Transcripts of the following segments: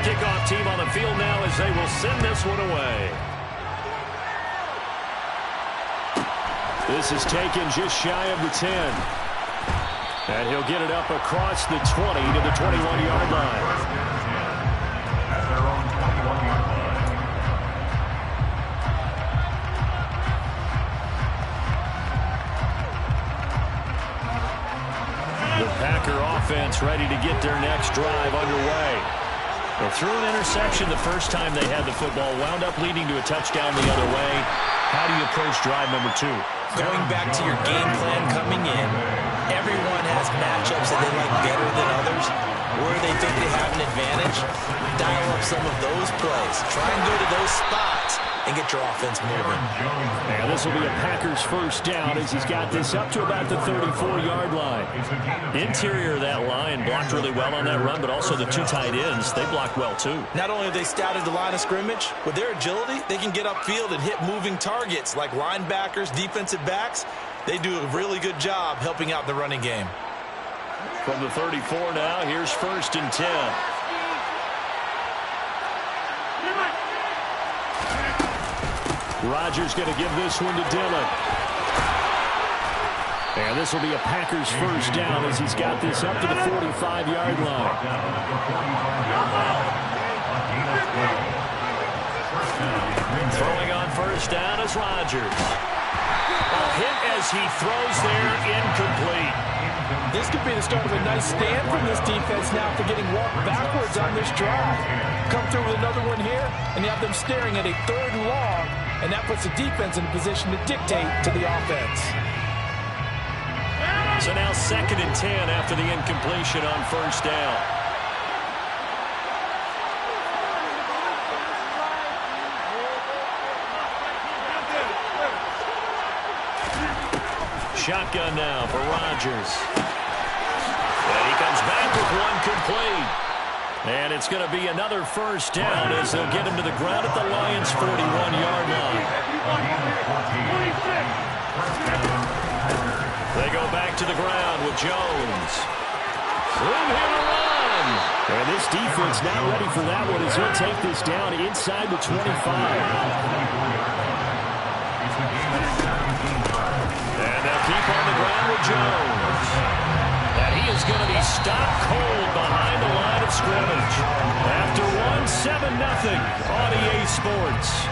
kickoff team on the field now as they will send this one away. This is taken just shy of the 10. And he'll get it up across the 20 to the 21-yard line. The Packer offense ready to get their next drive underway. They threw an interception the first time they had the football, wound up leading to a touchdown the other way. How do you approach drive number 2? Going back to your game plan coming in, everyone has matchups that they like better than others. Where they think they have an advantage, dial up some of those plays. Try and go to those spots and get your offense moving. And this will be a Packers first down as he's got this up to about the 34-yard line. Interior of that line blocked really well on that run, but also the 2 tight ends, they blocked well too. Not only have they scouted the line of scrimmage, with their agility, they can get upfield and hit moving targets like linebackers, defensive backs. They do a really good job helping out the running game. From the 34 now, here's 1st and 10. Rodgers going to give this one to Dillon. And this will be a Packers first down as he's got this up to the 45-yard line. Throwing on first down is Rodgers. A hit as he throws there, incomplete. This could be the start of a nice stand from this defense now after getting walked backwards on this drive. Come through with another one here, and you have them staring at a 3rd and long, and that puts the defense in a position to dictate to the offense. So now 2nd and 10 after the incompletion on first down. Shotgun now for Rodgers. And he comes back with one complete. And it's going to be another first down as they'll get him to the ground at the Lions' 41-yard line. They go back to the ground with Jones. Room here to run. And this defense now ready for that one as he'll take this down inside the 25. And they'll keep on the ground with Jones. And he is going to be stopped cold behind the line of scrimmage. After one, 7-0 on EA Sports.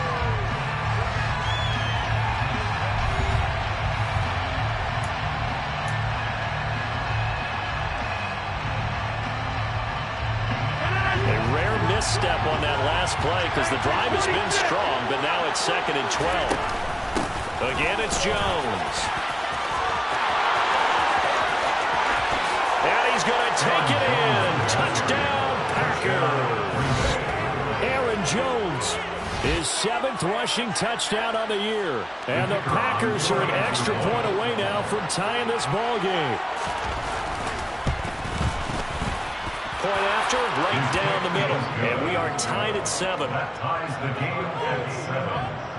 A rare misstep on that last play because the drive has been strong, but now it's 2nd and 12. Again, it's Jones. And he's going to take it in. Touchdown, Packers. Aaron Jones, his 7th rushing touchdown on the year. And the Packers are an extra point away now from tying this ball game. Point after, right down the middle. And we are tied at 7. That ties the game at 7.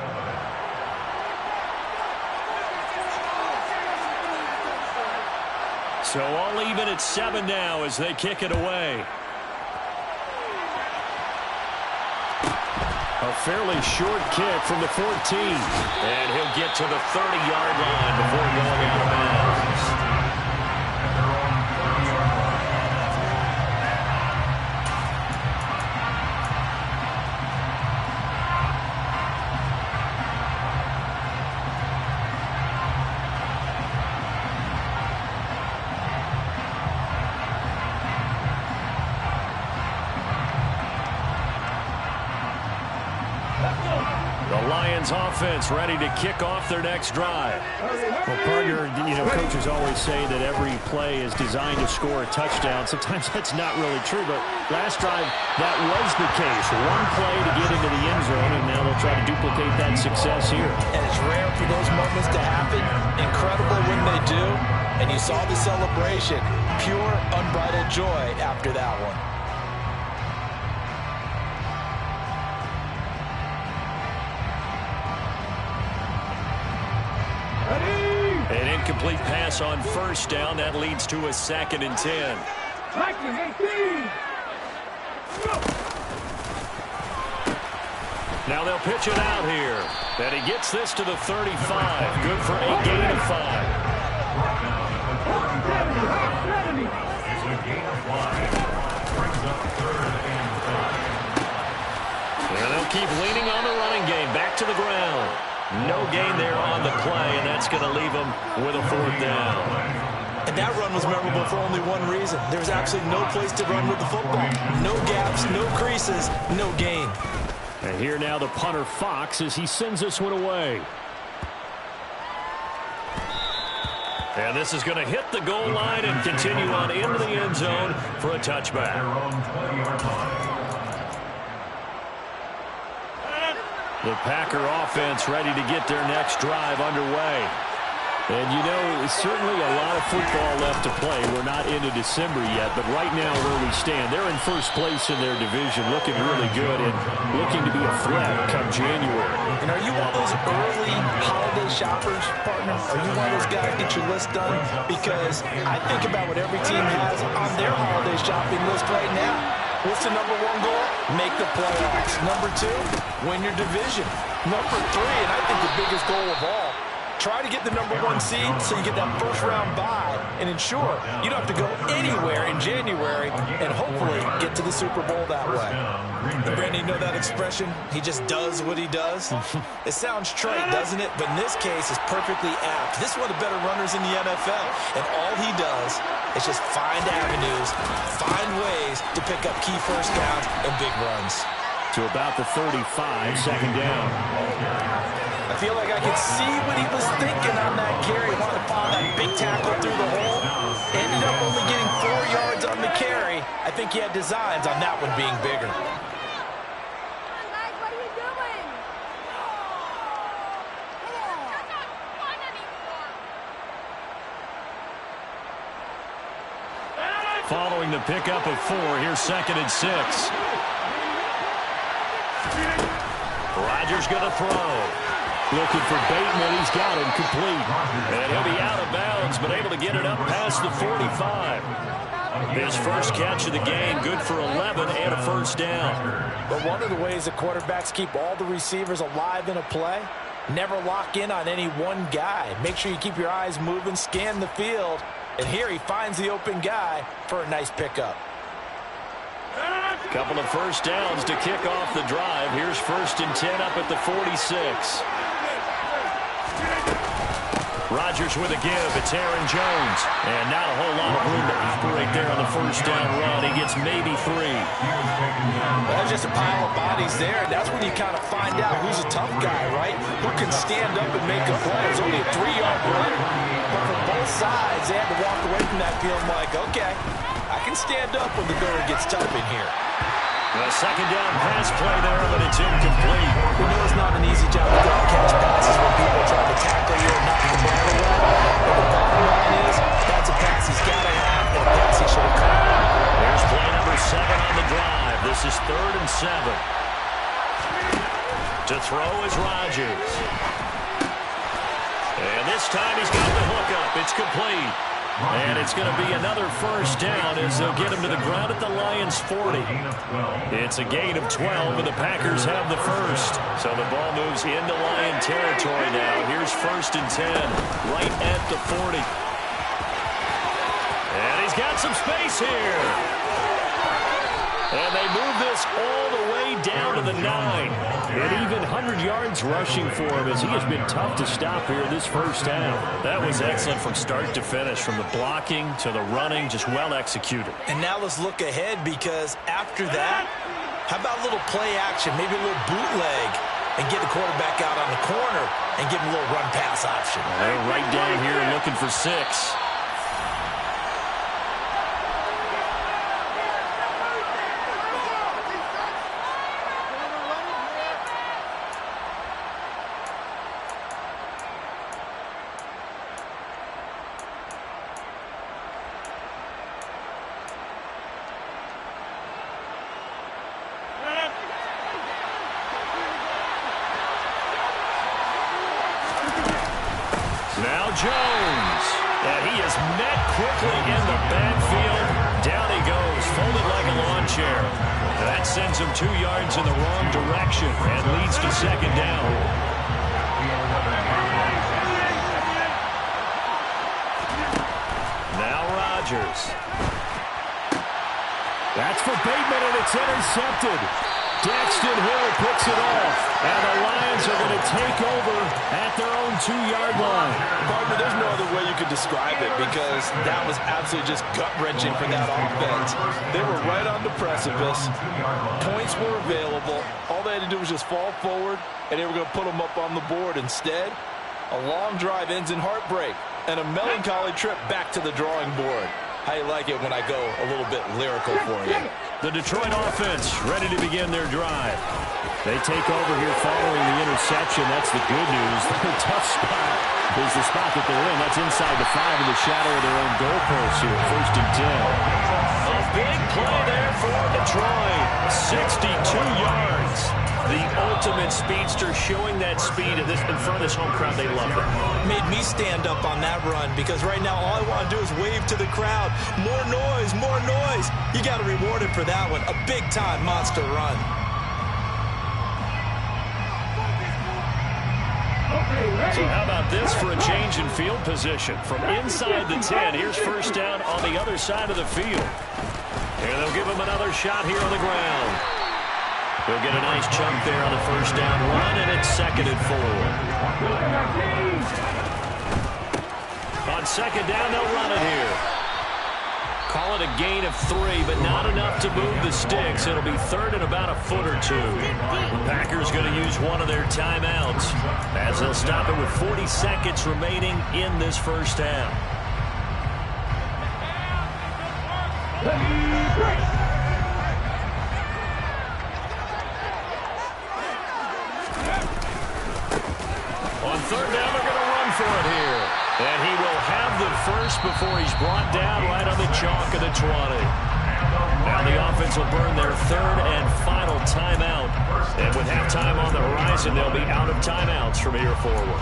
So all even at 7 now as they kick it away. A fairly short kick from the 14. And he'll get to the 30-yard line before going out of bounds. Offense ready to kick off their next drive. Well, partner, coaches always say that every play is designed to score a touchdown. Sometimes that's not really true, but last drive, that was the case. One play to get into the end zone, and now they'll try to duplicate that success here. And it's rare for those moments to happen. Incredible when they do. And you saw the celebration. Pure, unbridled joy after that one. An incomplete pass on first down. That leads to a 2nd and 10. Now they'll pitch it out here. And he gets this to the 35. Good for a gain of 5. It's a gain of 5. Brings up third and 10. And they'll keep leaning on the running game. Back to the ground. No gain there on the play, and that's going to leave them with a 4th down. And that run was memorable for only one reason. There was absolutely no place to run with the football. No gaps, no creases, no gain. And here now the punter Fox as he sends this one away. And this is going to hit the goal line and continue on into the end zone for a touchback. Their own 20-yard line. The Packer offense ready to get their next drive underway. And, you know, certainly a lot of football left to play. We're not into December yet, but right now where we stand, they're in first place in their division, looking really good and looking to be a threat come January. And are you one of those early holiday shoppers, partner? Are you one of those guys get your list done? Because I think about what every team has on their holiday shopping list right now. What's the number 1 goal? Make the playoffs. Number 2, win your division. Number 3, and I think the biggest goal of all, try to get the number 1 seed so you get that first-round bye and ensure you don't have to go anywhere in January and hopefully get to the Super Bowl that way. And Brandon, you know that expression? He just does what he does? It sounds trite, doesn't it? But in this case, it's perfectly apt. This is one of the better runners in the NFL. And all he does is just find avenues, find ways to pick up key first downs and big runs. To about the 35, 2nd down. I feel like I could see what he was thinking on that carry. He wanted to follow that big tackle through the hole. Ended up only getting 4 yards on the carry. I think he had designs on that one being bigger. Following the pickup of 4, here's 2nd and 6. Rodgers going to throw. Looking for Bateman. He's got him complete. And he'll be out of bounds, but able to get it up past the 45. His first catch of the game, good for 11 and a first down. But one of the ways that quarterbacks keep all the receivers alive in a play, never lock in on any one guy. Make sure you keep your eyes moving, scan the field. And here he finds the open guy for a nice pickup. Couple of first downs to kick off the drive. Here's 1st and 10 up at the 46. Rodgers with a give. It's Aaron Jones. And not a whole lot of room to operate there on the first down run. He gets maybe 3. Well, there's just a pile of bodies there, and that's when you kind of find out who's a tough guy, right? Who can stand up and make a play. It's only a 3-yard run, but for both sides, they had to walk away from that feeling like, okay, I can stand up when the going gets tough in here. A 2nd down pass play there, but it's incomplete. We know it's not an easy job to go and catch passes when people are trying to tackle you and knock the ball away. But the bottom line is, that's a pass he's got to have and a pass he should have caught. Here's play number 7 on the drive. This is 3rd and 7. To throw is Rodgers. And this time he's got the hook up. It's complete. And it's going to be another first down as they'll get him to the ground at the Lions' 40. It's a gain of 12, and the Packers have the first. So the ball moves into Lion territory now. Here's 1st and 10, right at the 40. And he's got some space here. And they move this all the way down to the 9. And even 100 yards rushing for him as he has been tough to stop here this first half. That was excellent from start to finish, from the blocking to the running, just well executed. And now let's look ahead, because after that, how about a little play action, maybe a little bootleg, and get the quarterback out on the corner and give him a little run pass option. They're right down here looking for 6. Now Jones, and he is met quickly in the backfield. Down he goes, folded like a lawn chair. That That sends him 2 yards in the wrong direction and leads to second down. Now Rodgers. That's for Bateman, and it's intercepted. Daxton Hill picks it off, and the Lions are going to take over at their own 2-yard line. Partner, there's no other way you could describe it because that was absolutely just gut-wrenching for that offense. They were right on the precipice. Points were available. All they had to do was just fall forward, and they were going to put them up on the board. Instead, a long drive ends in heartbreak and a melancholy trip back to the drawing board. How you like it when I go a little bit lyrical for you? The Detroit offense ready to begin their drive. They take over here following the interception. That's the good news. The tough spot is the spot that they're in. That's inside the 5 in the shadow of their own goalpost here. 1st and 10. A big play there for Detroit. 62 yards. The ultimate speedster showing that speed in front of this home crowd. They love it. Made me stand up on that run because right now all I want to do is wave to the crowd. More noise, more noise. You got to reward him for that one. A big-time monster run. So how about this for a change in field position? From inside the 10, here's 1st down on the other side of the field. And they'll give him another shot here on the ground. They'll get a nice chunk there on the 1st down run, and it's 2nd and 4. On 2nd down, they'll run it here. Call it a gain of 3, but not enough to move the sticks. It'll be 3rd and about a foot or 2. The Packers going to use one of their timeouts as they'll stop it with 40 seconds remaining in this 1st half. On 3rd down, they're going to run for it here. And he will have the first before he's brought down right on the chalk of the 20. Now the offense will burn their 3rd and final timeout. And with halftime on the horizon, they'll be out of timeouts from here forward.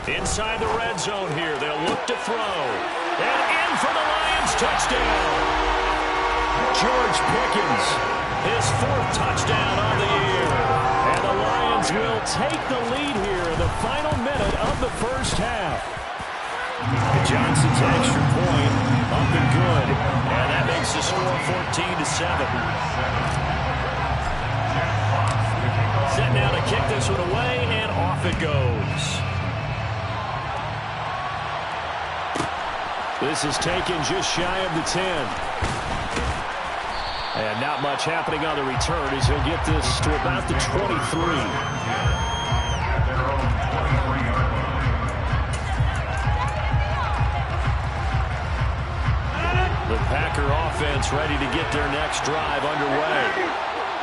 Inside the red zone here. They'll look to throw. And in for the Lions. Touchdown. George Pickens, his 4th touchdown on the year. And the Lions will take the lead here in the final minute of the 1st half. Johnson's extra point up and good. And that makes the score 14-7. Set now to kick this one away, and off it goes. This is taken just shy of the 10. And not much happening on the return as he'll get this to about the 23. The Packer offense ready to get their next drive underway.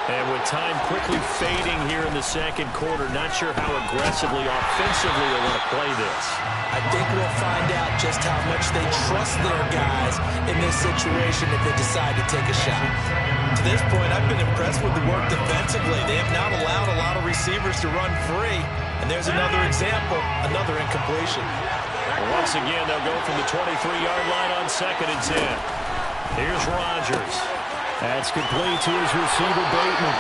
And with time quickly fading here in the 2nd quarter, not sure how aggressively, offensively they want to play this. I think we'll find out just how much they trust their guys in this situation if they decide to take a shot. To this point, I've been impressed with the work defensively. They have not allowed a lot of receivers to run free. And there's another example, another incompletion. Well, once again, they'll go from the 23-yard line on 2nd and 10. Here's Rodgers. That's complete to his receiver, Bateman.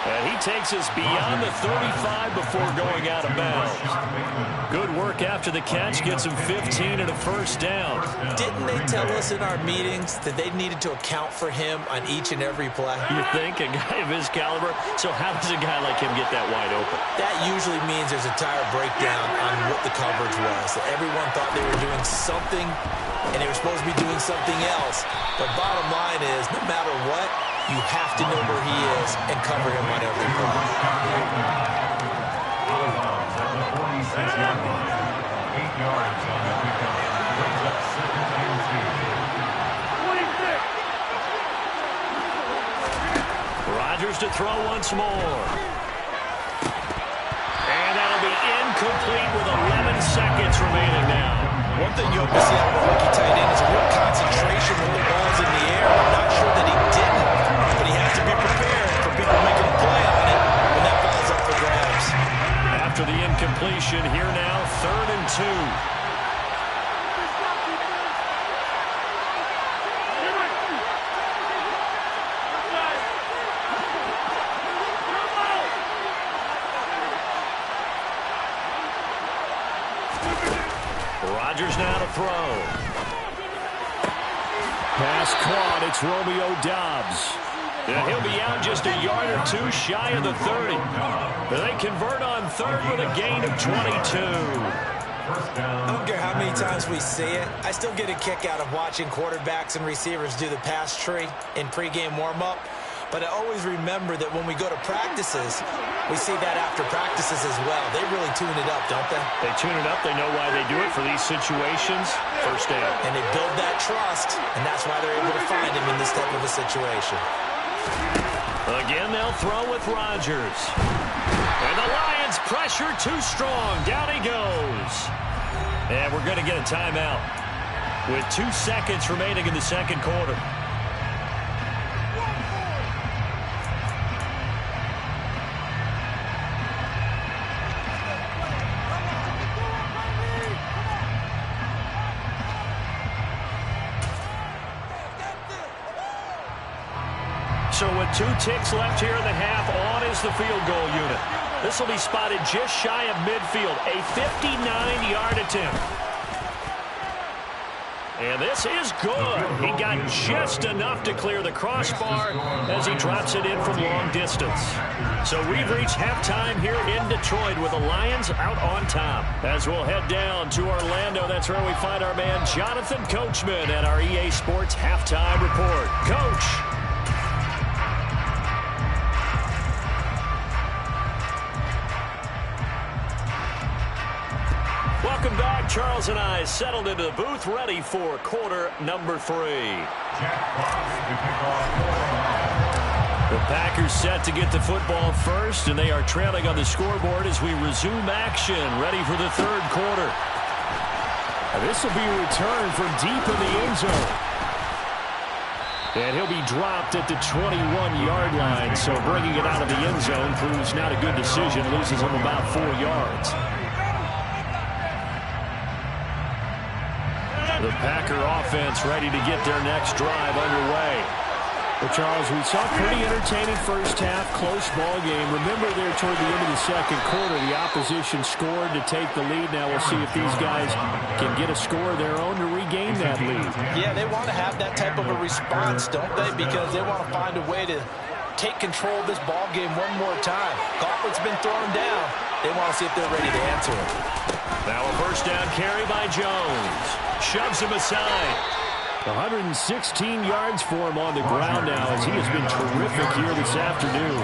And he takes us beyond the 35 before going out of bounds. Good work after the catch. Gets him 15 and a 1st down. Didn't they tell us in our meetings that they needed to account for him on each and every play? You think? A guy of his caliber? So how does a guy like him get that wide open? That usually means there's a tire breakdown on what the coverage was. That everyone thought they were doing something, and they were supposed to be doing something else. But bottom line is, no matter what, you have to know where he is and cover him on every play. 8 yards on the pickup. Brings up 2nd and 2. Rodgers to throw once more. And that'll be incomplete with 11 seconds remaining now. One thing you hope to see out of a rookie tight end is a real concentration when the ball's in the air. I'm not sure that he didn't, but he has to be prepared for people making a play on it when that ball's up for grabs. After the incompletion, here now, 3rd and 2. Rodgers now to throw. Pass caught. It's Romeo Doubs. And he'll be out just a yard or two shy of the 30. They convert on 3rd with a gain of 22. I don't care how many times we see it. I still get a kick out of watching quarterbacks and receivers do the pass tree in pregame warm-up. But I always remember that when we go to practices, we see that after practices as well. They really tune it up, don't they? They tune it up. They know why they do it for these situations. First down. And they build that trust, and that's why they're able to find him in this type of a situation. Again, they'll throw with Rodgers. And the Lions pressure too strong. Down he goes. And we're going to get a timeout with 2 seconds remaining in the second quarter. So with 2 ticks left here in the half, on is the field goal unit. This will be spotted just shy of midfield, a 59-yard attempt. And this is good. He got just enough to clear the crossbar as he drops it in from long distance. So we've reached halftime here in Detroit with the Lions out on top. As we'll head down to Orlando, that's where we find our man Jonathan Coachman at our EA Sports Halftime Report. Coach. Welcome back. Charles and I settled into the booth, ready for quarter number 3. The Packers set to get the football first, and they are trailing on the scoreboard as we resume action, ready for the 3rd quarter. This will be a return from deep in the end zone. And he'll be dropped at the 21-yard line, so bringing it out of the end zone proves not a good decision, loses him about 4 yards. The Packer offense ready to get their next drive underway. Well, Charles, we saw a pretty entertaining first half, close ball game. Remember there toward the end of the second quarter, the opposition scored to take the lead. Now we'll see if these guys can get a score of their own to regain that lead. Yeah, they want to have that type of a response, don't they? Because they want to find a way to take control of this ball game one more time. Gauntlet's been thrown down. They want to see if they're ready to answer it. Now a first down carry by Jones. Shoves him aside. 116 yards for him on the ground now as he has been terrific here this afternoon.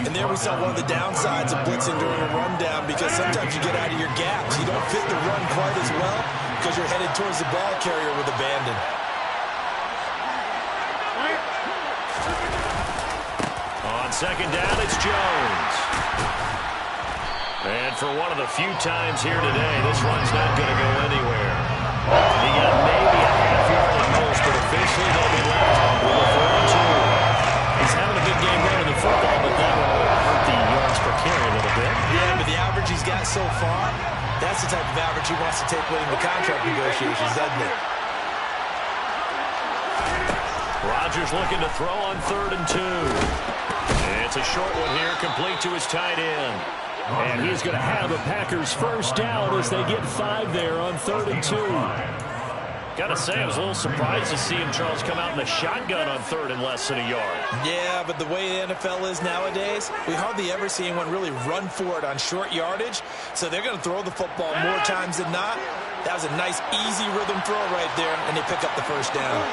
And there we saw one of the downsides of blitzing during a rundown, because sometimes you get out of your gaps. You don't fit the run quite as well because you're headed towards the ball carrier with abandon. On second down, it's Jones. And for one of the few times here today, this run's not going to go anywhere. He got maybe a half yard at most, but officially they'll be left with a 4-2. He's having a good game running the football, but that will hurt the yards per carry a little bit. Yeah, but the average he's got so far, that's the type of average he wants to take winning the contract negotiations, doesn't it? Rodgers looking to throw on 3rd and 2. And it's a short one here, complete to his tight end. And he's going to have the Packers first down as they get 5 there on 3rd and 2. Got to say, I was a little surprised to see him, Charles, come out in the shotgun on 3rd and less than a yard. Yeah, but the way the NFL is nowadays, we hardly ever see anyone really run for it on short yardage. So they're going to throw the football more times than not. That was a nice, easy rhythm throw right there, and they pick up the first down.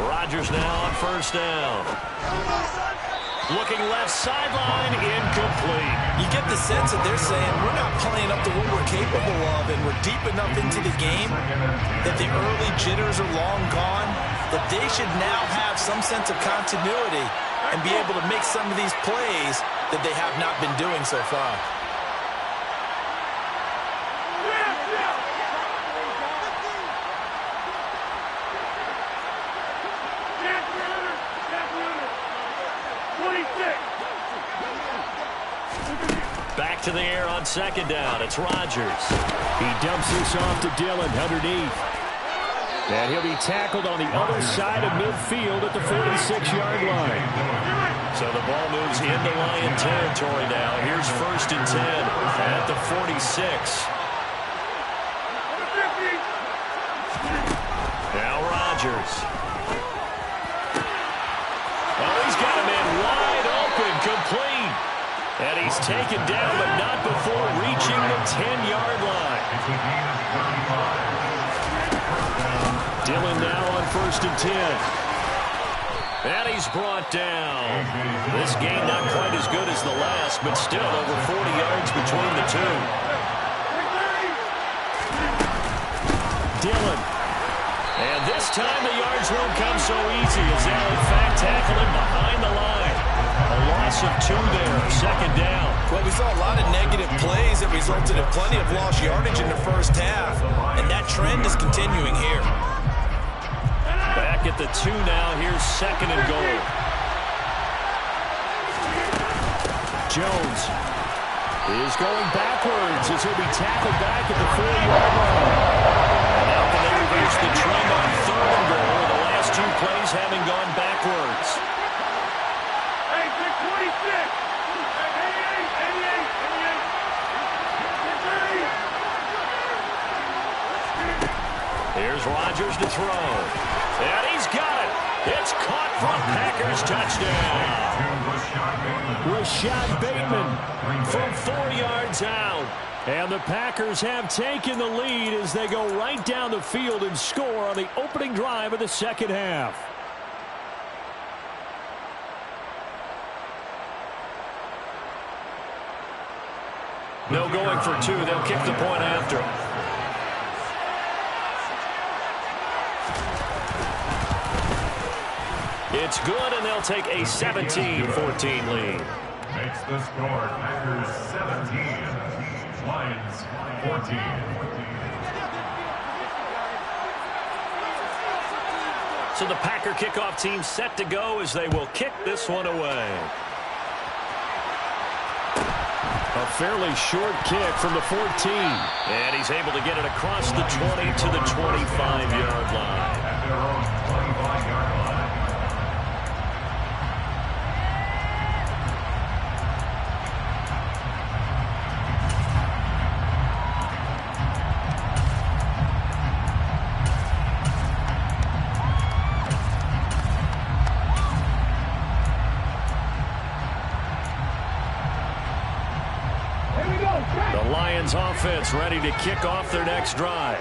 Rodgers now on first down. Looking left sideline, incomplete. You get the sense that they're saying we're not playing up to what we're capable of, and we're deep enough into the game that the early jitters are long gone, that they should now have some sense of continuity and be able to make some of these plays that they have not been doing so far. Back to the air on second down. It's Rodgers. He dumps this off to Dillon underneath. And he'll be tackled on the other side of midfield at the 46-yard line. So the ball moves into Lion territory now. Here's first and 10 at the 46. Now Rodgers. Oh, he's got a man wide open, complete. And he's taken down, but not before reaching the 10-yard line. Dillon now on first and 10. And he's brought down. This game not quite as good as the last, but still over 40 yards between the two. Dillon. And this time the yards won't come so easy as they'll in fact tackle him behind the line. A loss of 2 there, second down. Well, we saw a lot of negative plays that resulted in plenty of lost yardage in the first half, and that trend is continuing here. Back at the 2 now, here's second and goal. Jones is going backwards as he'll be tackled back at the 40-yard line. And now can they reverse the trend on third and goal, the last 2 plays having gone backwards. Here's Rodgers to throw. And he's got it. It's caught from Packers touchdown. Rashad Bateman from 4 yards out. And the Packers have taken the lead as they go right down the field and score on the opening drive of the second half. No going for 2. They'll kick the point after. It's good, and they'll take a 17-14 lead. Makes the score Packers 17, Lions 14. So the Packer kickoff team set to go as they will kick this one away. A fairly short kick from the 14. And he's able to get it across the 20 to the 25-yard line. At their own 25-yard line. Offense ready to kick off their next drive.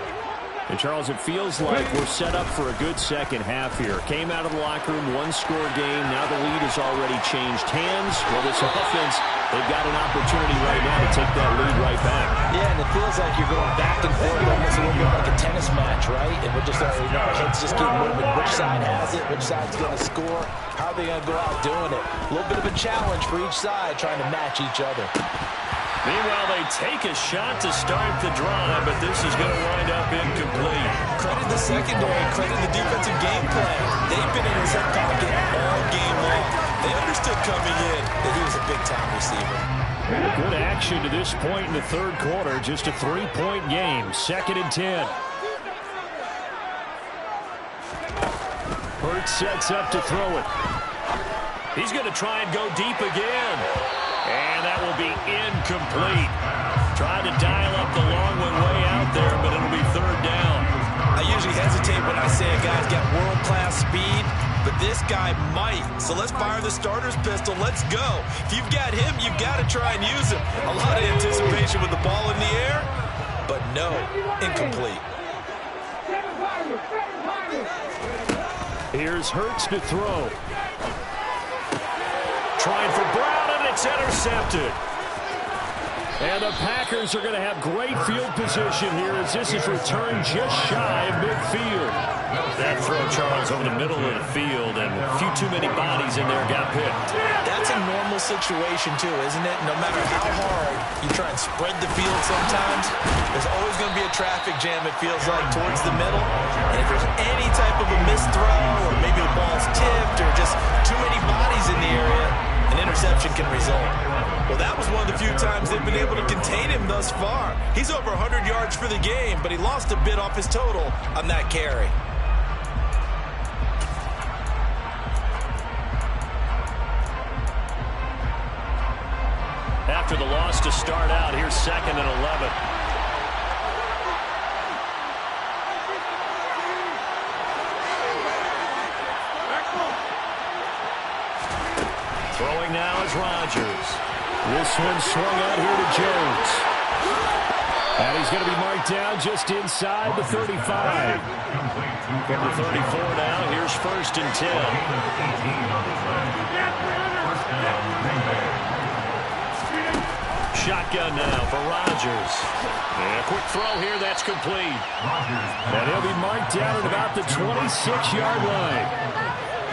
And Charles, it feels like we're set up for a good second half here. Came out of the locker room, one-score game. Now the lead has already changed hands. Well, this offense, they've got an opportunity right now to take that lead right back. Yeah, and it feels like you're going back and forth almost a little bit like a tennis match, right? And we're just already know our heads just keep moving. Which side has it? Which side's going to score? How are they going to go out doing it? A little bit of a challenge for each side trying to match each other. Meanwhile, they take a shot to start the drive, but this is going to wind up incomplete. Credit the secondary, credit the defensive game plan. They've been in his hip pocket all game long. They understood coming in that he was a big-time receiver. Good action to this point in the third quarter. Just a 3-point game. Second and 10. Hurts sets up to throw it. He's going to try and go deep again. And that will be incomplete. Trying to dial up the long one way out there, but it'll be third down. I usually hesitate when I say a guy's got world-class speed, but this guy might. So let's fire the starter's pistol. Let's go. If you've got him, you've got to try and use him. A lot of anticipation with the ball in the air, but no, incomplete. Here's Hurts to throw. Trying for Brown, and it's intercepted. And the Packers are going to have great field position here as this is returned just shy of midfield. That throw, Charles, over the middle of the field, and a few too many bodies in there got picked. That's a normal situation, too, isn't it? No matter how hard you try and spread the field sometimes, there's always going to be a traffic jam, it feels like, towards the middle. And if there's any type of a missed throw, or maybe the ball's tipped, or just too many bodies in the area, an interception can result. Well, that was one of the few times they've been able to contain him thus far. He's over 100 yards for the game, but he lost a bit off his total on that carry. After the loss to start out, here's 2nd and 11. Throwing now is Rodgers. This one swung out here to Jones. And he's going to be marked down just inside the 35. From the 34 now, here's 1st and 10. Shotgun now for Rodgers. And a quick throw here, that's complete. And he'll be marked down at about the 26-yard line.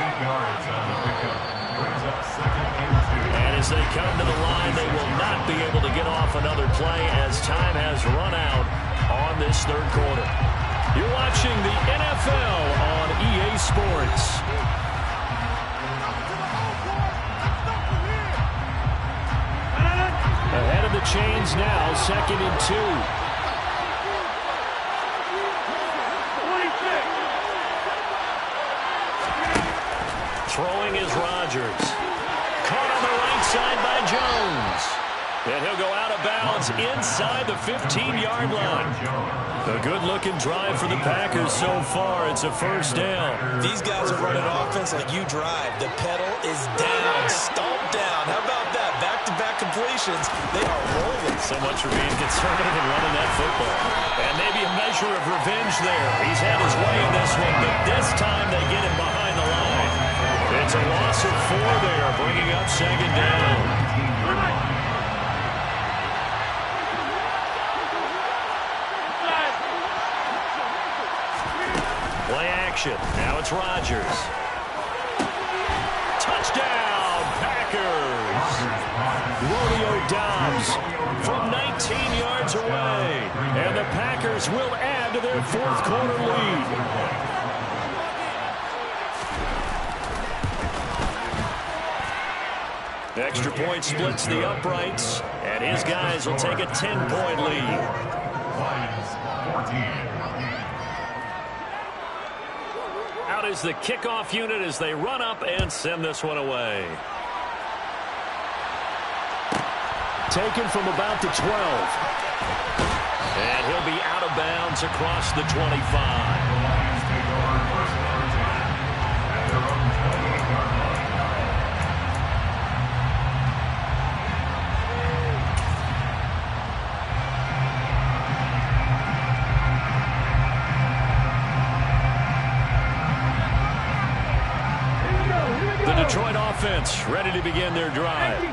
8 yards on the pickup. Brings up 2nd and 2. And as they come to the line, they will not be able to get off another play as time has run out on this 3rd quarter. You're watching the NFL on EA Sports. Ahead of the chains now, 2nd and 2. Throwing is Rodgers. Caught on the right side by Jones. And he'll go out of bounds inside the 15-yard line. A good-looking drive for the Packers so far. It's a 1st down. These guys are running offense like you drive. The pedal is down, stomped down. How about that? Back-to-back completions. They are rolling. So much for being conservative and running that football. And maybe a measure of revenge there. He's had his way in this one, but this time they get him behind the line. It's a loss of 4 there, bringing up 2nd down. Play action. Now it's Rodgers. Touchdown, Packers. Romeo Doubs from 19 yards away. And the Packers will add to their 4th quarter lead. Extra point splits the uprights, and his guys will take a 10-point lead. Lions 14. Out is the kickoff unit as they run up and send this one away. Taken from about the 12. And he'll be out of bounds across the 25. The Lions take over 1st and 10 at their own 28-yard line. Detroit offense ready to begin their drive.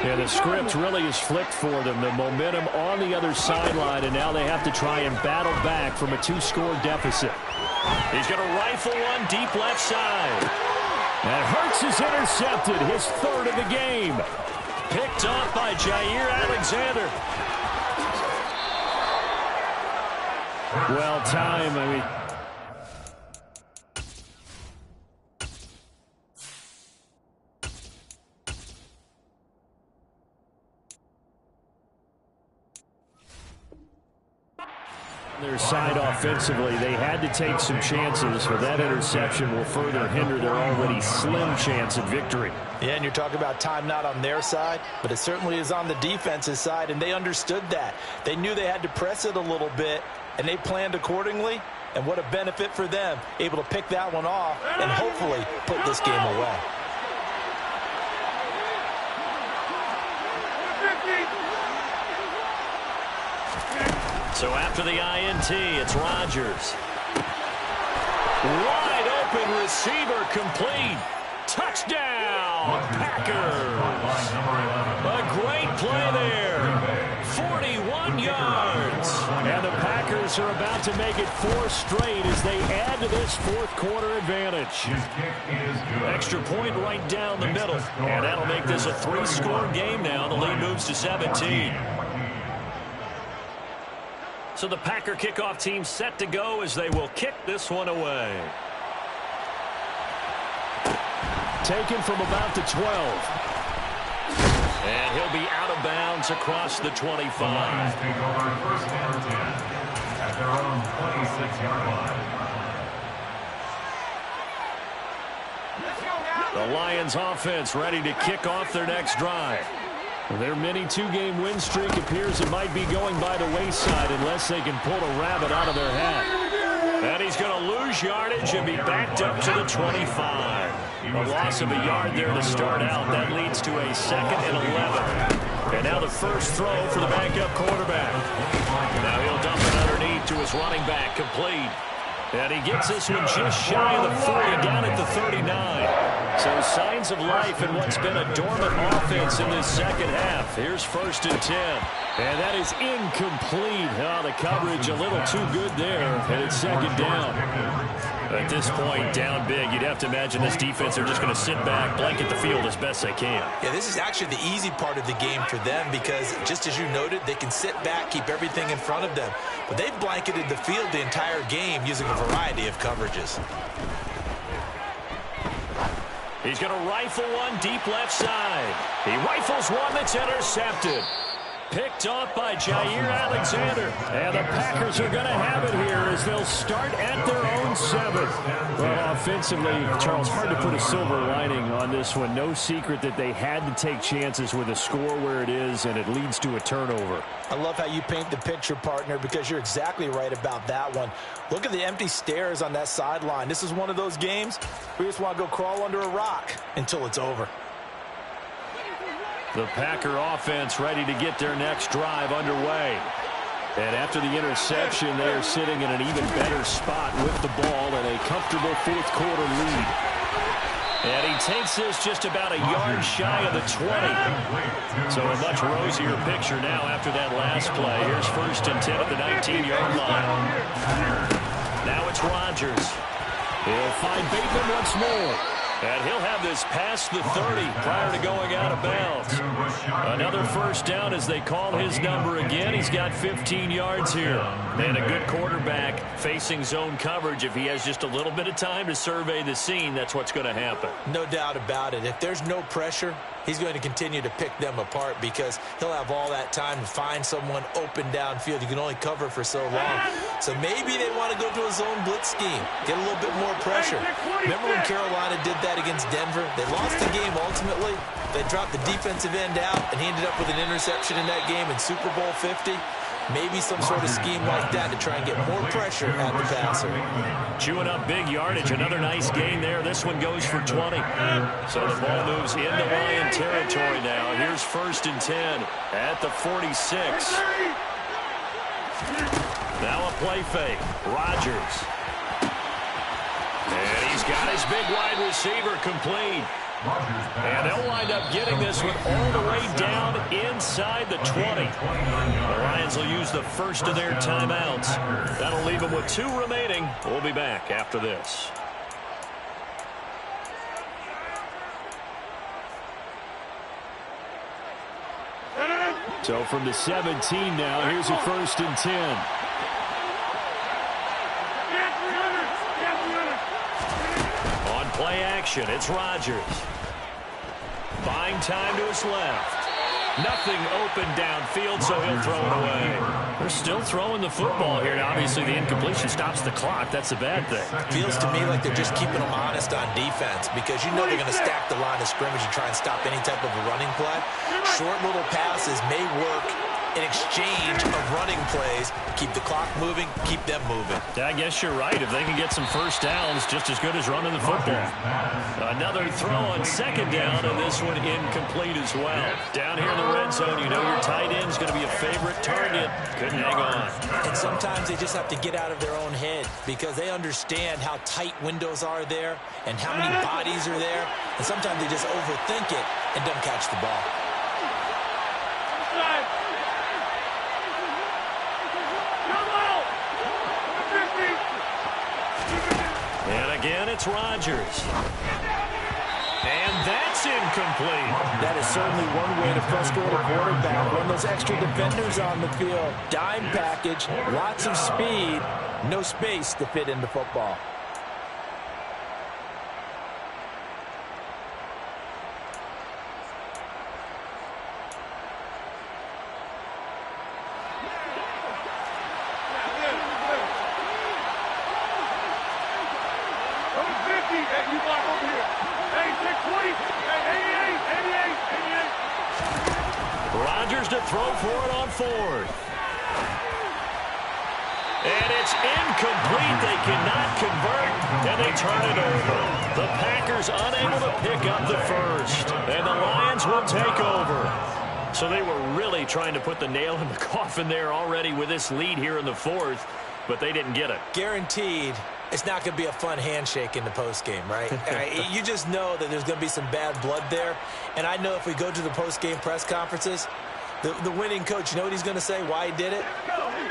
Yeah, the script really is flipped for them. The momentum on the other sideline, and now they have to try and battle back from a 2-score deficit. He's going to rifle one deep left side. And Hurts is intercepted, his 3rd of the game. Picked off by Jair Alexander. Well, time, I mean... their side offensively, they had to take some chances, but that interception will further hinder their already slim chance of victory. Yeah, and you're talking about time not on their side, but it certainly is on the defense's side, and they understood that. They knew they had to press it a little bit, and they planned accordingly, and what a benefit for them, able to pick that one off and hopefully put this game away. So after the INT, it's Rodgers. Wide open receiver complete. Touchdown, Packers. A great play there. 41 yards. And the Packers are about to make it 4 straight as they add to this fourth quarter advantage. Extra point right down the middle. And that'll make this a 3-score game now. The lead moves to 17. So the Packer kickoff team set to go as they will kick this one away. Taken from about the 12. And he'll be out of bounds across the 25. Take over first down 10 at their own 26-yard line. The Lions offense ready to kick off their next drive. Their mini 2-game win streak appears it might be going by the wayside unless they can pull a rabbit out of their hat. And he's going to lose yardage and be backed up to the 25. A loss of a yard there to start out. That leads to a 2nd and 11. And now the first throw for the backup quarterback. Now he'll dump it underneath to his running back, complete. And he gets this one just shy of the 40, down at the 39. So signs of life in what's been a dormant offense in this second half. Here's 1st and 10. And that is incomplete. Oh, the coverage a little too good there. And it's 2nd down. At this point, down big, you'd have to imagine this defense are just going to sit back, blanket the field as best they can. Yeah, this is actually the easy part of the game for them because, just as you noted, they can sit back, keep everything in front of them. But they've blanketed the field the entire game using a variety of coverages. He's going to rifle one deep left side. He rifles one that's intercepted. Picked off by Jair Alexander. And the Packers are going to have it here as they'll start at their own 7. Well, offensively, Charles, hard to put a silver lining on this one. No secret that they had to take chances with a score where it is, and it leads to a turnover. I love how you paint the picture, partner, because you're exactly right about that one. Look at the empty stares on that sideline. This is one of those games we just want to go crawl under a rock until it's over. The Packer offense ready to get their next drive underway. And after the interception, they are sitting in an even better spot with the ball and a comfortable fourth quarter lead. And he takes this just about a yard shy of the 20. So a much rosier picture now after that last play. Here's 1st and 10 at the 19-yard line. Now it's Rodgers. He'll find Bateman once more. And he'll have this past the 30 prior to going out of bounds. Another first down as they call his number again. He's got 15 yards here. And a good quarterback facing zone coverage. If he has just a little bit of time to survey the scene, that's what's going to happen. No doubt about it. If there's no pressure, he's going to continue to pick them apart because he'll have all that time to find someone open downfield. You can only cover for so long. So maybe they want to go to a zone blitz scheme, get a little bit more pressure. Remember when Carolina did that against Denver? They lost the game ultimately. They dropped the defensive end out, and he ended up with an interception in that game in Super Bowl 50. Maybe some sort of scheme like that to try and get more pressure at the passer. Chewing up big yardage. Another nice gain there. This one goes for 20. So the ball moves into Lion territory now. Here's 1st and 10 at the 46. Now a play fake. Rodgers. And he's got his big wide receiver complete. And they'll wind up getting this one all the way down inside the 20. The Lions will use the first of their timeouts. That'll leave them with 2 remaining. We'll be back after this. So from the 17 now, here's a 1st and 10. On play action, it's Rodgers. Buying time to his left. Nothing open downfield, so he'll throw it away. They're still throwing the football here. Now, obviously, the incompletion stops the clock. That's a bad thing. Feels to me like they're just keeping them honest on defense because you know they're going to stack the line of scrimmage and try and stop any type of a running play. Short little passes may work an exchange of running plays. Keep the clock moving, keep them moving. I guess you're right. If they can get some first downs, just as good as running the football. Another throw on second down, and this one incomplete as well. Down here in the red zone, you know your tight end's going to be a favorite target. Couldn't hang on. And sometimes they just have to get out of their own head because they understand how tight windows are there and how many bodies are there. And sometimes they just overthink it and don't catch the ball. And again, it's Rodgers. And that's incomplete. That is certainly one way to frustrate a quarterback. Run those extra defenders on the field. Dime package, lots of speed, no space to fit into football. Rodgers to throw for it on fourth. And it's incomplete. They cannot convert, and they turn it over. The Packers unable to pick up the first, and the Lions will take over. So they were really trying to put the nail in the coffin there already with this lead here in the fourth, but they didn't get it. Guaranteed it's not going to be a fun handshake in the postgame, right? You just know that there's going to be some bad blood there. And I know if we go to the postgame press conferences, the winning coach, you know what he's going to say, why he did it?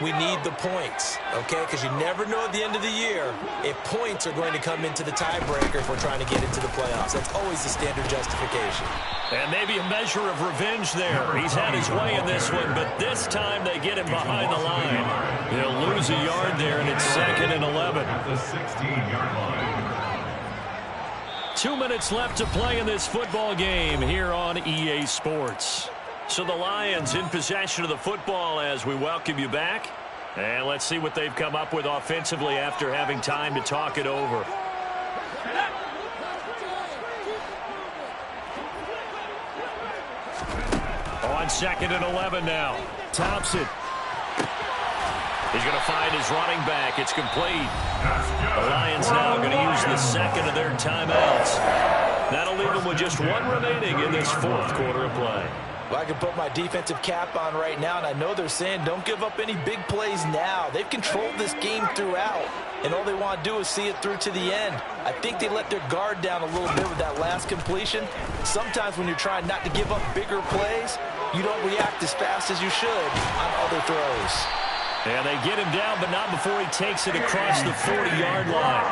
We need the points, okay? Because you never know at the end of the year if points are going to come into the tiebreaker if we're trying to get into the playoffs. That's always the standard justification. And maybe a measure of revenge there. He's had his way in this one, but this time they get him behind the line. He'll lose a yard there, and it's 2nd and 11. At the 16-yard line. 2 minutes left to play in this football game here on EA Sports. So the Lions in possession of the football as we welcome you back. And let's see what they've come up with offensively after having time to talk it over. On 2nd and 11 now. Thompson. He's going to find his running back. It's complete. The Lions now going to use the second of their timeouts. That'll leave them with just one remaining in this fourth quarter of play. Well, I can put my defensive cap on right now, and I know they're saying don't give up any big plays now. They've controlled this game throughout, and all they want to do is see it through to the end. I think they let their guard down a little bit with that last completion. Sometimes when you're trying not to give up bigger plays, you don't react as fast as you should on other throws. And they get him down, but not before he takes it across the 40-yard line.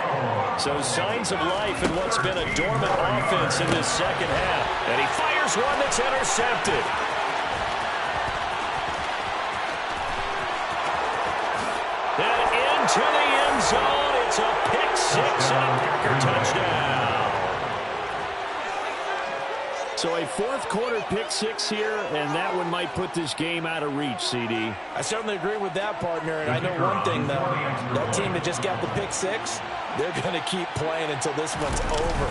So signs of life in what's been a dormant offense in this second half. And he fires one that's intercepted. And into the end zone. It's a pick six and a Packer touchdown. So a fourth quarter pick six here, and that one might put this game out of reach, CD. I certainly agree with that, partner, and I know one thing, though. That team that just got the pick six, they're going to keep playing until this one's over.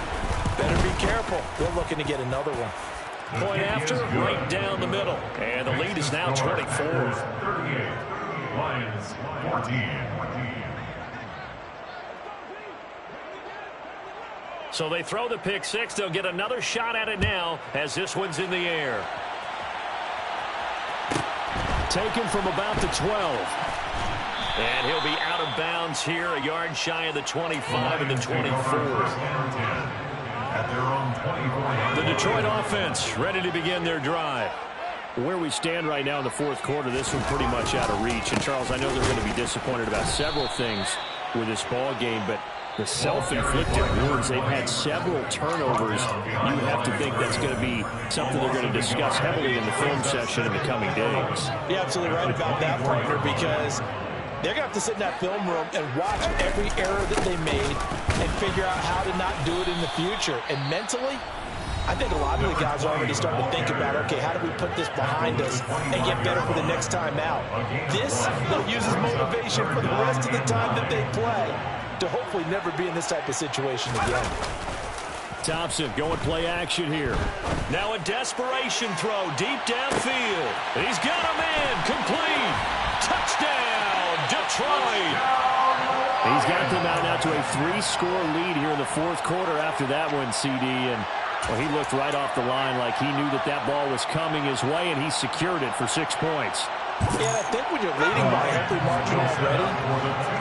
Better be careful. They're looking to get another one. Point after, right down the middle. And the lead is now 24. 38. Lions 14. So they throw the pick six. They'll get another shot at it now as this one's in the air. Taken from about the 12. And he'll be out of bounds here, a yard shy of the 25 and the 24. The Detroit offense ready to begin their drive. Where we stand right now in the fourth quarter, this one pretty much out of reach. And, Charles, I know they're going to be disappointed about several things with this ball game, but the self-inflicted wounds, they've had several turnovers. You have to think that's going to be something they're going to discuss heavily in the film session in the coming days. You're absolutely right about that, partner, because they're going to have to sit in that film room and watch every error that they made and figure out how to not do it in the future. And mentally, I think a lot of the guys are already starting to think about, okay, how do we put this behind us and get better for the next time out? This, they'll use as motivation for the rest of the time that they play to hopefully never be in this type of situation again. Thompson going play action here. Now a desperation throw deep downfield. He's got him in. Complete. Touchdown, Detroit. He's got them out now to a 3-score lead here in the fourth quarter after that one, CD. And well, he looked right off the line like he knew that ball was coming his way, and he secured it for 6 points. Yeah, I think when you're leading by a healthy margin already,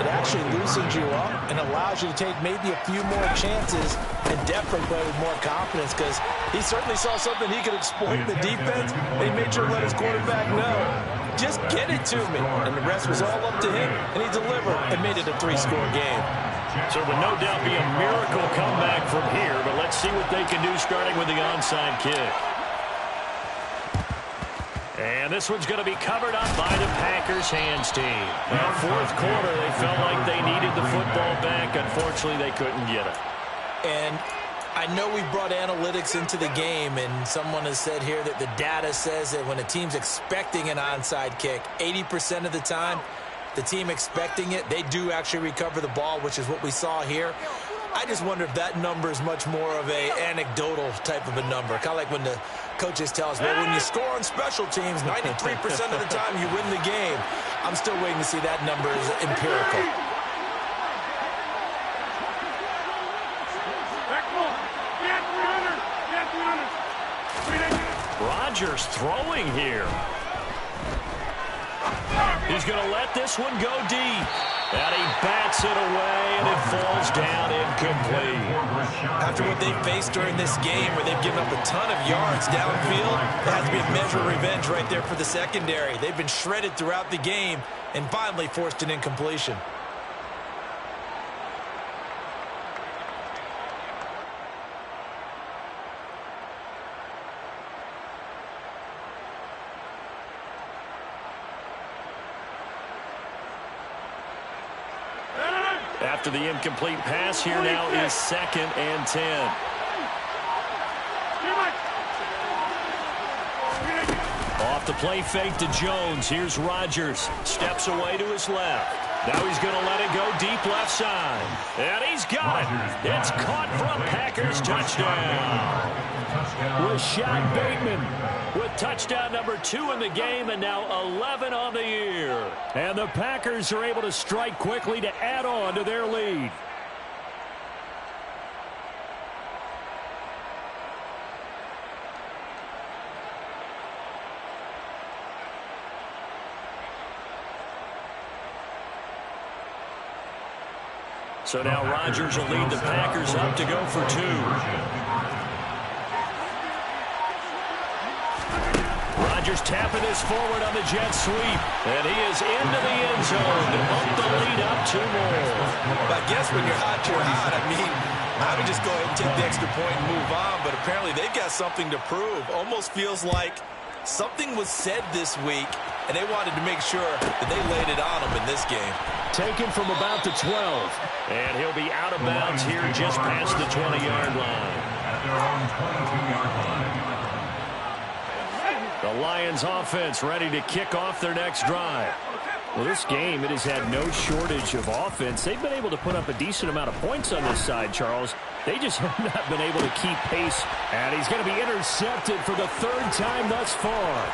it actually loosens you up and allows you to take maybe a few more chances and definitely play with more confidence, because he certainly saw something he could exploit in the defense, and he made sure to let his quarterback know, just get it to me. And the rest was all up to him, and he delivered and made it a 3-score game. So it would no doubt be a miracle comeback from here, but let's see what they can do starting with the onside kick. And this one's going to be covered up by the Packers hands team. Now, fourth quarter, they felt like they needed the football back. Unfortunately, they couldn't get it. And I know we brought analytics into the game, and someone has said here that the data says that when a team's expecting an onside kick, 80% of the time, the team expecting it, they do actually recover the ball, which is what we saw here. I just wonder if that number is much more of a anecdotal type of a number. Kind of like when the coaches tell us, well, when you score on special teams, 93% of the time you win the game. I'm still waiting to see that number is empirical. Rodgers throwing here. He's going to let this one go deep. And he bats it away, and it falls down incomplete. After what they've faced during this game, where they've given up a ton of yards downfield, it has to be a measure of revenge right there for the secondary. They've been shredded throughout the game and finally forced an incompletion. After the incomplete pass, here now is 2nd and 10. Off the play fake to Jones. Here's Rodgers. Steps away to his left. Now he's going to let it go deep left side. And he's got it. It's caught for a Packers touchdown. Rashad Bateman with touchdown number 2 in the game, and now 11 on the year. And the Packers are able to strike quickly to add on to their lead. So now Rodgers will lead the Packers up to go for 2. Rodgers tapping this forward on the jet sweep. And he is into the end zone to bump the lead up 2 more. I guess when you're hot, you're hot. I mean, I would just go ahead and take the extra point and move on. But apparently they've got something to prove. Almost feels like something was said this week, and they wanted to make sure that they laid it on them in this game. Taken from about the 12. And he'll be out of bounds here just past the 20-yard line. At their own 22-yard line. The Lions offense ready to kick off their next drive. Well, this game, it has had no shortage of offense. They've been able to put up a decent amount of points on this side, Charles. They just have not been able to keep pace. And he's going to be intercepted for the 3rd time thus far.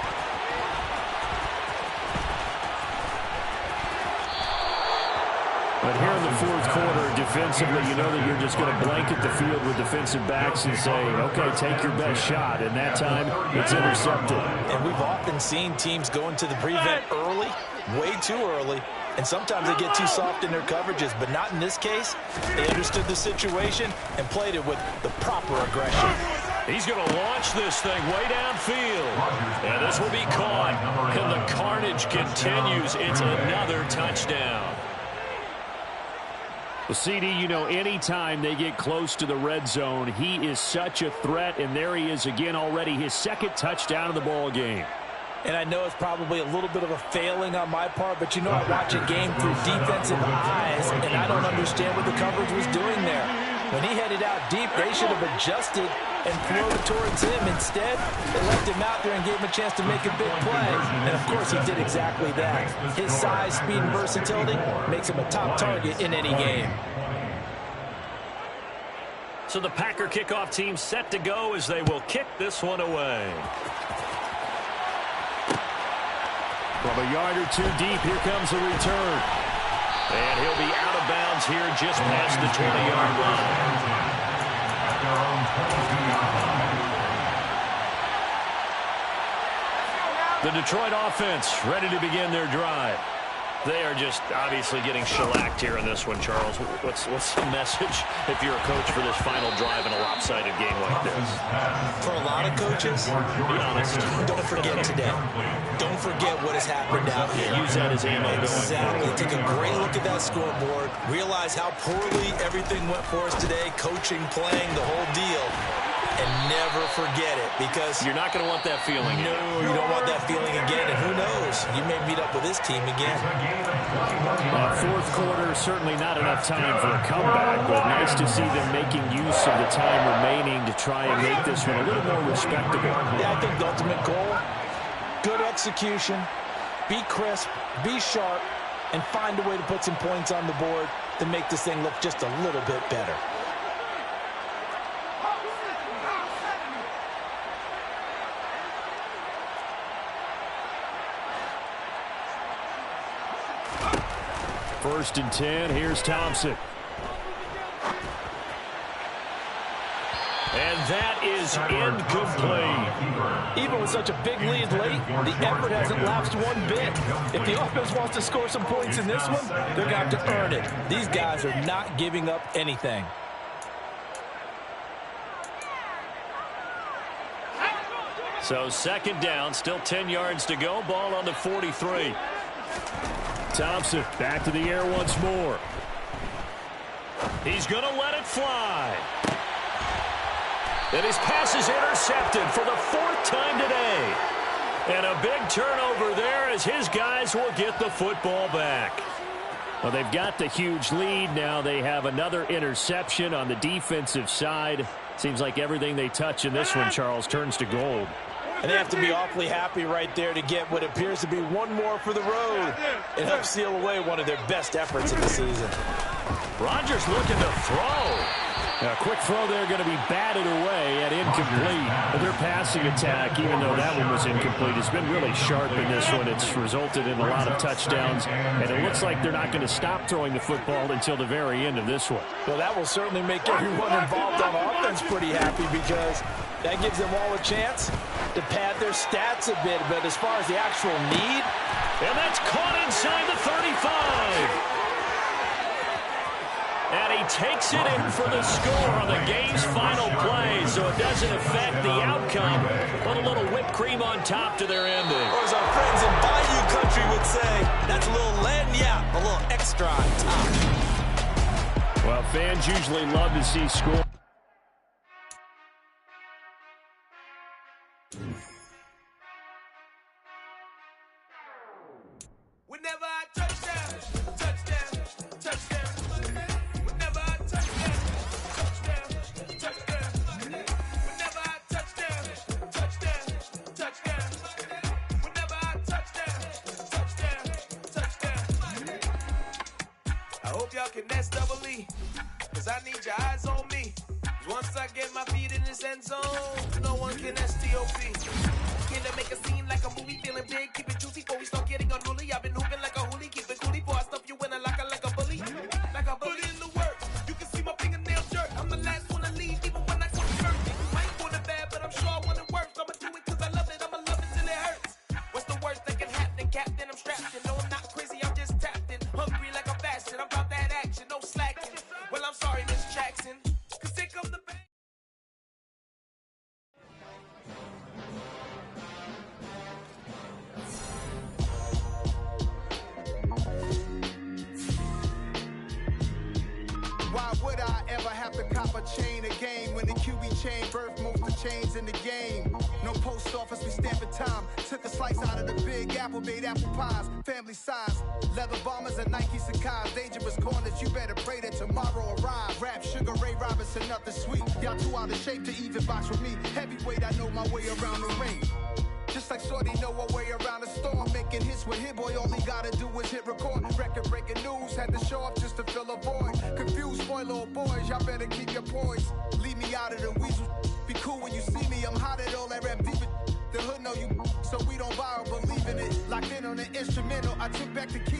But here in the fourth quarter, defensively, you know that you're just going to blanket the field with defensive backs and say, okay, take your best shot. And that time, it's intercepted. And we've often seen teams go into the prevent early, way too early, and sometimes they get too soft in their coverages, but not in this case. They understood the situation and played it with the proper aggression. He's going to launch this thing way downfield. And this will be caught. And the carnage continues. It's another touchdown. Well, CD, you know, anytime they get close to the red zone, he is such a threat, and there he is again already, his 2nd touchdown of the ball game. And I know it's probably a little bit of a failing on my part, but you know I watch a game through defensive eyes, and I don't understand what the coverage was doing there. When he headed out deep, they should have adjusted and thrown it towards him. Instead, they left him out there and gave him a chance to make a big play. And, of course, he did exactly that. His size, speed, and versatility makes him a top target in any game. So the Packer kickoff team set to go as they will kick this one away. From a yard or two deep, here comes the return. And he'll be out of bounds here just past the 20-yard line. The Detroit offense ready to begin their drive. They are just obviously getting shellacked here in this one, Charles. What's the message if you're a coach for this final drive in a lopsided game like this? For a lot of coaches, be honest, don't forget today. Don't forget what has happened out here. Use that as ammo. Exactly. Take a great look at that scoreboard. Realize how poorly everything went for us today. Coaching, playing, the whole deal. And never forget it, because you're not going to want that feeling again. No, you don't want that feeling again, and who knows? You may meet up with this team again. Fourth quarter, certainly not enough time for a comeback, but nice to see them making use of the time remaining to try and make this one a little more respectable. Yeah, I think the ultimate goal, good execution, be crisp, be sharp, and find a way to put some points on the board to make this thing look just a little bit better. First and 10, here's Thompson. And that is incomplete. Even with such a big lead late, the effort hasn't lapsed one bit. If the offense wants to score some points in this one, they're going to have to earn it. These guys are not giving up anything. So second down, still 10 yards to go. Ball on the 43. Thompson back to the air once more. He's going to let it fly. And his pass is intercepted for the fourth time today. And a big turnover there as his guys will get the football back. Well, they've got the huge lead. Now they have another interception on the defensive side. Seems like everything they touch in this one, Charles, turns to gold. And they have to be awfully happy right there to get what appears to be one more for the road. It helps seal away one of their best efforts of the season. Rodgers looking to throw. A quick throw there going to be batted away at incomplete. But their passing attack, even though that one was incomplete, has been really sharp in this one. It's resulted in a lot of touchdowns. And it looks like they're not going to stop throwing the football until the very end of this one. Well, that will certainly make everyone involved on offense pretty happy, because that gives them all a chance to pad their stats a bit. But as far as the actual need, and that's caught inside the 35. And he takes it in for the score on the game's final play, so it doesn't affect the outcome, but a little whipped cream on top to their ending. Or as our friends in Bayou Country would say, that's a little lagniappe, a little extra on top. Well, fans usually love to see score. Whenever I touchdown, touchdown, touchdown. Whenever I touchdown, touchdown, touchdown. Whenever I touchdown, touchdown, touchdown. Whenever I touchdown, touchdown, touchdown. I hope y'all can nest double E, cause I need your eyes on me. Once I get my feet in this end zone, no one can STOP. Can I make a scene like a movie, feeling big, keep it juicy before we start getting unruly. I've been hooping like a hoolie, keep it coolie before I stuff you in a locker like a bully. Like a bully in the works, you can see my fingernail jerk. I'm the last one to leave, even when I come first. You might want it bad, but I'm sure I want it worse. I'ma do it cause I love it, I'ma love it till it hurts. What's the worst that can happen, Captain? I'm strapped in, no I'm not crazy, I'm just tapped in. Hungry like a bastard, I'm about that action, no slacking. Well, I'm sorry, Miss Jackson, cause here come the band. Why would I ever have to cop a chain again when the QB chain birthed most of the chains in the game? No post office, we stamping time. Took a slice out of the big apple, made apple pies, family size. Leather bombers and Nike Sacai's. Dangerous corners, you better pray that tomorrow arrives. Rap, Sugar Ray Robinson, nothing sweet. Y'all too out of shape to even box with me. Heavyweight, I know my way around the ring. Just like Shorty know her way around the storm. Making hits with Hit Boy, all he gotta do is hit record. Record breaking news, had to show up just to fill a void. Confused, spoiled little boys, y'all y'all better keep your poise. Leave me out of the weasel. Be cool when you see me, I'm hot at all that rap deep. The hood know you, so we don't borrow, believe in it. Locked in on the instrumental, I took back the key.